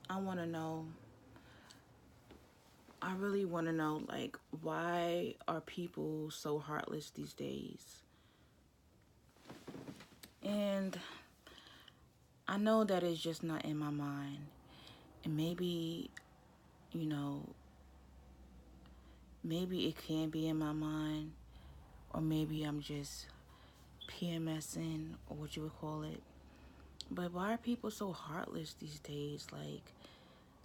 I want to know, I really want to know, like, why are people so heartless these days? And I know that it's just not in my mind. And maybe, you know, maybe it can be in my mind, or maybe I'm just PMSing, or what you would call it. But why are people so heartless these days? Like,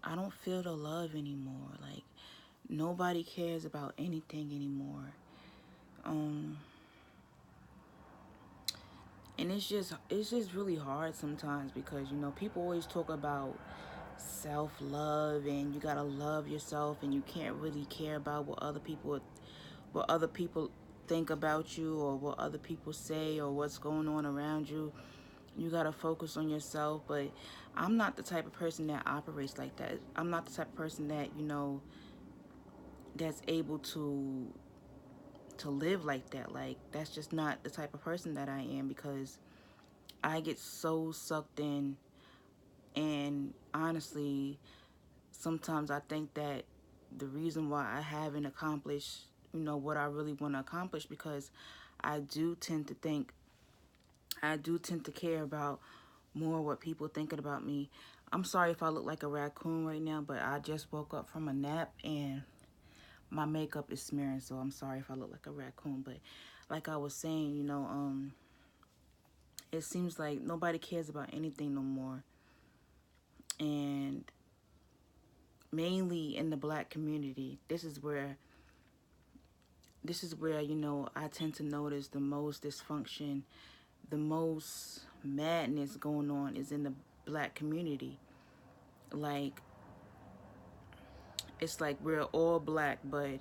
I don't feel the love anymore. Like, nobody cares about anything anymore. Um, and it's just really hard sometimes because people always talk about self-love and you gotta love yourself and you can't really care about what other people think about you or what other people say or what's going on around you. You gotta focus on yourself. But I'm not the type of person that operates like that. I'm not the type of person that that's able to live like that. Like, that's just not the type of person that I am, because I get so sucked in. And honestly, sometimes I think that the reason why I haven't accomplished, what I really want to accomplish, because I do tend to think, I do tend to care about more what people thinking about me. I'm sorry if I look like a raccoon right now, but I just woke up from a nap and my makeup is smearing, so I'm sorry if I look like a raccoon. But like I was saying, it seems like nobody cares about anything no more. And mainly in the black community, this is where I tend to notice the most dysfunction, the most madness going on is in the black community. Like, it's like we're all black, but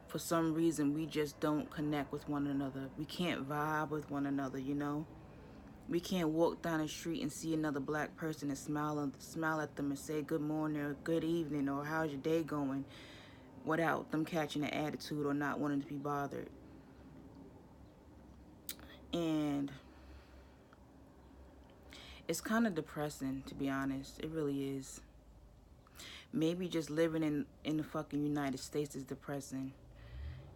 for some reason we just don't connect with one another. We can't vibe with one another. We can't walk down the street and see another black person and smile at them and say good morning or good evening or how's your day going, without them catching an attitude or not wanting to be bothered. And it's kind of depressing, to be honest. It really is. Maybe just living in the fucking United States is depressing.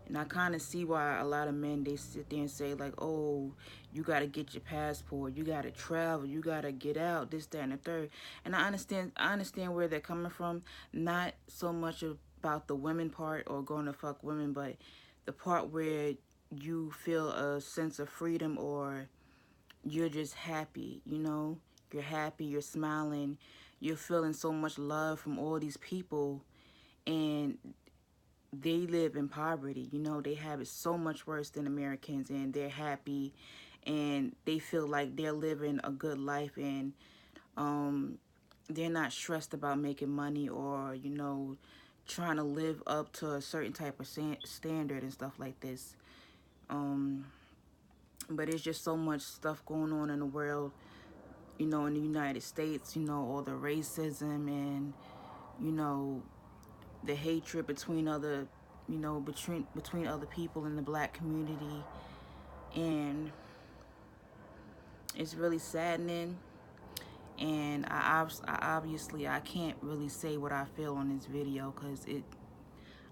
And I kind of see why a lot of men, they sit there and say like, oh, you got to get your passport, you got to travel, you got to get out, this, that, and the third. And I understand where they're coming from. Not so much about the women part or going to fuck women, but the part where you feel a sense of freedom, or you're just happy, You're happy, you're smiling, you're feeling so much love from all these people, and they live in poverty. They have it so much worse than Americans, and they're happy, and they feel like they're living a good life, and they're not stressed about making money or trying to live up to a certain type of standard and stuff like this. Um, but it's just so much stuff going on in the world, in the United States, all the racism and, you know, the hatred between between other people in the black community. And it's really saddening. And I can't really say what I feel on this video, because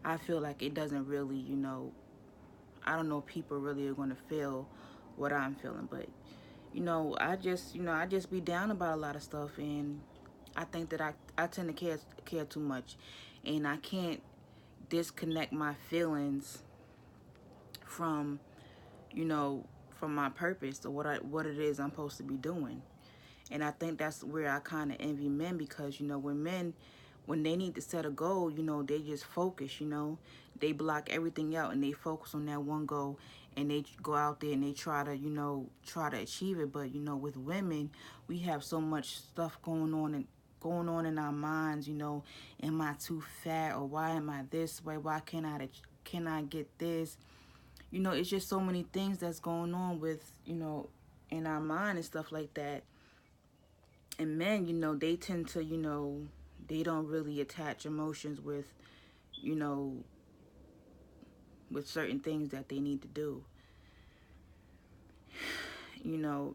I feel like it doesn't really, I don't know if people really are going to feel what I'm feeling. But I just be down about a lot of stuff, and I think that I tend to care too much, and I can't disconnect my feelings from from my purpose, or what it is I'm supposed to be doing. And I think that's where I kind of envy men, because when men, when they need to set a goal, they just focus. They block everything out and they focus on that one goal, and they go out there and they try to achieve it. But with women, we have so much stuff going on in our minds. Am I too fat, or why am I this way? Why can I get this? It's just so many things that's going on with in our mind and stuff like that. And men, they tend to, they don't really attach emotions you know, with certain things that they need to do. You know,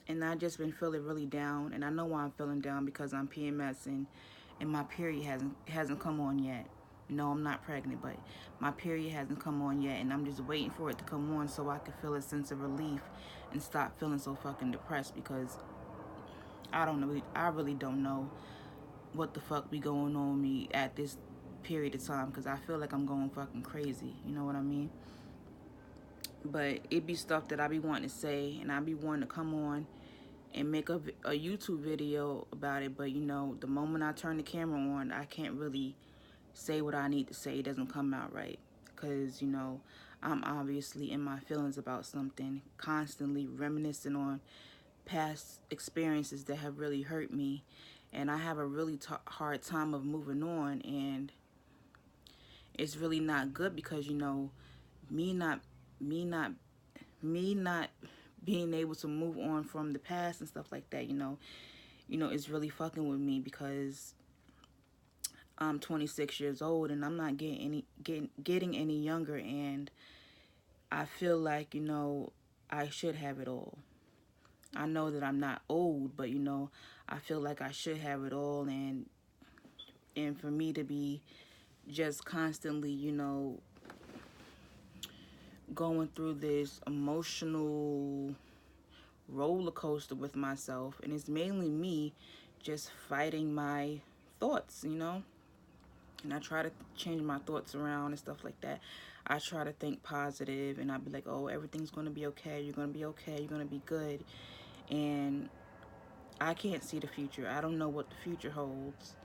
And I just been feeling really down, and I know why I'm feeling down, because I'm PMS, and my period hasn't come on yet. No, I'm not pregnant, but my period hasn't come on yet, and I'm just waiting for it to come on so I can feel a sense of relief and stop feeling so fucking depressed, because I don't know, I really don't know what the fuck be going on with me at this period of time, because I feel like I'm going fucking crazy, you know what I mean? But it be stuff that I be wanting to say, and I be wanting to come on and make a YouTube video about it, but you know, the moment I turn the camera on, I can't really say what I need to say. It doesn't come out right, because you know, I'm obviously in my feelings about something, constantly reminiscing on past experiences that have really hurt me, and I have a really hard time of moving on, and it's really not good, because you know, me not me not me not being able to move on from the past and stuff like that, it's really fucking with me, because I'm 26 years old, and I'm not getting any younger, and I feel like, I should have it all. I know that I'm not old, but I feel like I should have it all, and for me to be just constantly, going through this emotional roller coaster with myself, and it's mainly me just fighting my thoughts, and I try to change my thoughts around and stuff like that. I try to think positive, and I be like, oh, everything's going to be okay, you're going to be okay, you're going to be good. And I can't see the future. I don't know what the future holds.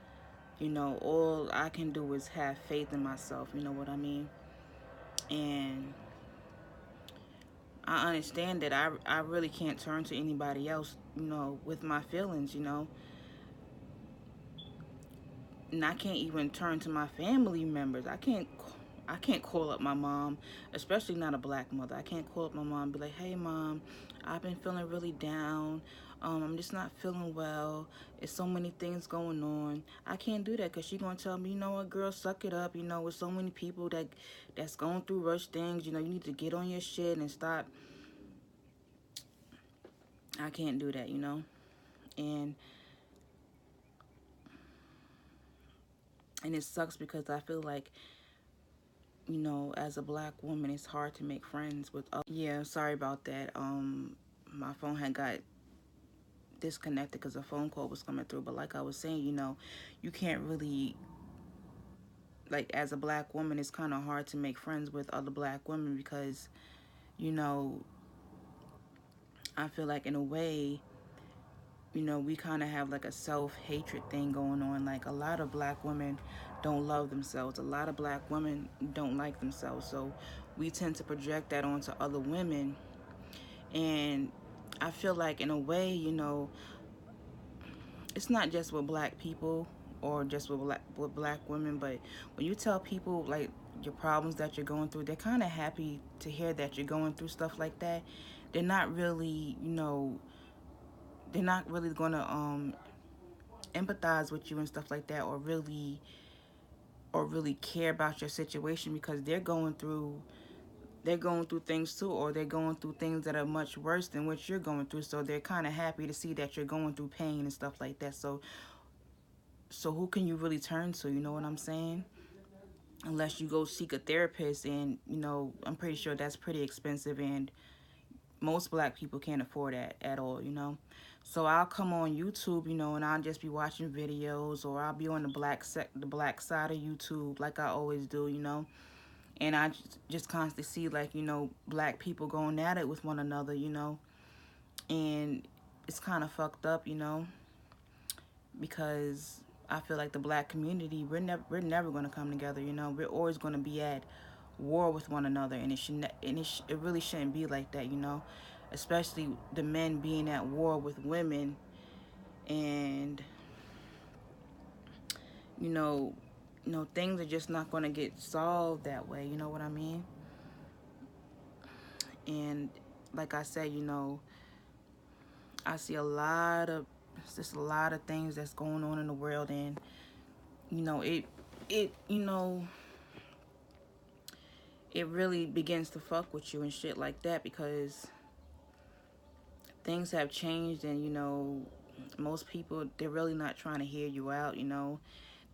All I can do is have faith in myself, you know what I mean? And I understand that I really can't turn to anybody else, with my feelings, and I can't even turn to my family members. I can't call up my mom, especially not a black mother. I can't call up my mom and be like, hey mom, I've been feeling really down. I'm just not feeling well. There's so many things going on. I can't do that, because she's going to tell me, you know what, girl, suck it up. With so many people that's going through rush things, you need to get on your shit and stop. I can't do that, And it sucks, because I feel like, as a black woman, it's hard to make friends with other. Yeah, sorry about that. My phone had got disconnected because a phone call was coming through. But like I was saying, you can't really, like, as a black woman, it's kind of hard to make friends with other black women, because, you know, I feel like in a way, we kind of have like a self-hatred thing going on. Like, a lot of black women don't love themselves. A lot of black women don't like themselves. So we tend to project that onto other women. And I feel like in a way, it's not just with black people or just with black women, but when you tell people like your problems that you're going through, they're kind of happy to hear that you're going through stuff like that. They're not really, they're not really going to empathize with you and stuff like that, or really care about your situation, because they're going through things too, or they're going through things that are much worse than what you're going through. So they're kind of happy to see that you're going through pain and stuff like that. So who can you really turn to? You know what I'm saying? Unless you go seek a therapist, and I'm pretty sure that's pretty expensive, and most black people can't afford that at all. So I'll come on YouTube, and I'll just be watching videos, or I'll be on the black side of YouTube, like I always do, and I just constantly see, like, black people going at it with one another, and it's kind of fucked up, because I feel like the black community, we're never going to come together, we're always going to be at war with one another, and it really shouldn't be like that, especially the men being at war with women, and things are just not going to get solved that way, you know what I mean? And like I said, I see just a lot of things that's going on in the world, and it it really begins to fuck with you and shit like that, because things have changed, and most people, they're really not trying to hear you out.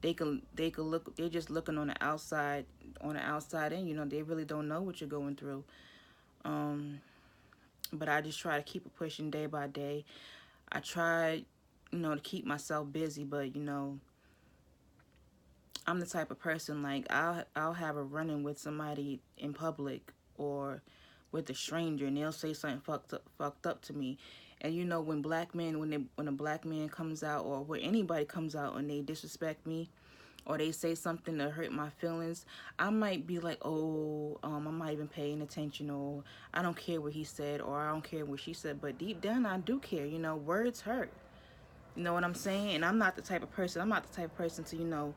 They could look, they're just looking on the outside and they really don't know what you're going through. But I just try to keep it pushing day by day. I try to keep myself busy, but I'm the type of person, like, I'll have a run-in with somebody in public or with a stranger, and they'll say something fucked up to me. And when when a black man comes out, or when anybody comes out and they disrespect me, or they say something to hurt my feelings, I might be like, oh, I'm not even paying attention, or I don't care what he said, or I don't care what she said. But deep down, I do care. Words hurt. You know what I'm saying? And I'm not the type of person. I'm not the type of person to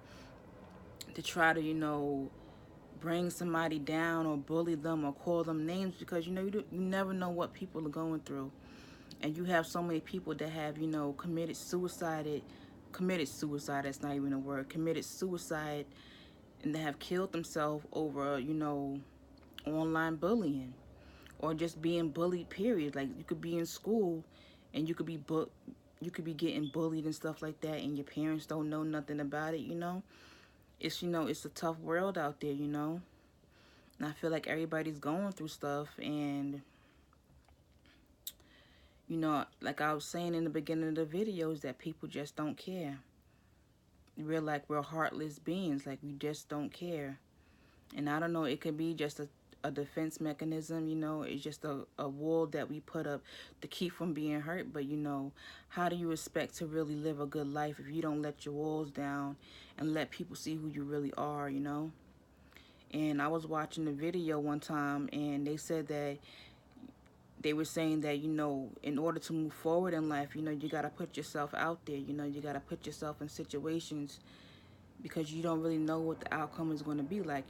to try to bring somebody down or bully them or call them names, because you never know what people are going through. And you have so many people that have committed suicide, that's not even a word, committed suicide, and they have killed themselves over online bullying, or just being bullied, period. Like, you could be in school and you could be getting bullied and stuff like that, and your parents don't know nothing about it. It's a tough world out there. And I feel like everybody's going through stuff, and like I was saying in the beginning of the videos, that people just don't care. We're heartless beings, like, we just don't care. And I don't know, it could be just a defense mechanism. It's just a wall that we put up to keep from being hurt. But how do you expect to really live a good life if you don't let your walls down and let people see who you really are? And I was watching a video one time, and they said that they were saying that in order to move forward in life, you got to put yourself out there. You got to put yourself in situations, because you don't really know what the outcome is going to be like.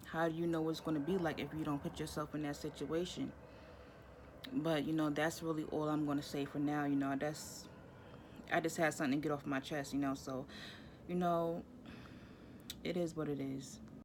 How do you know what it's going to be like if you don't put yourself in that situation? But that's really all I'm going to say for now. I just had something to get off my chest. So you know it is what it is.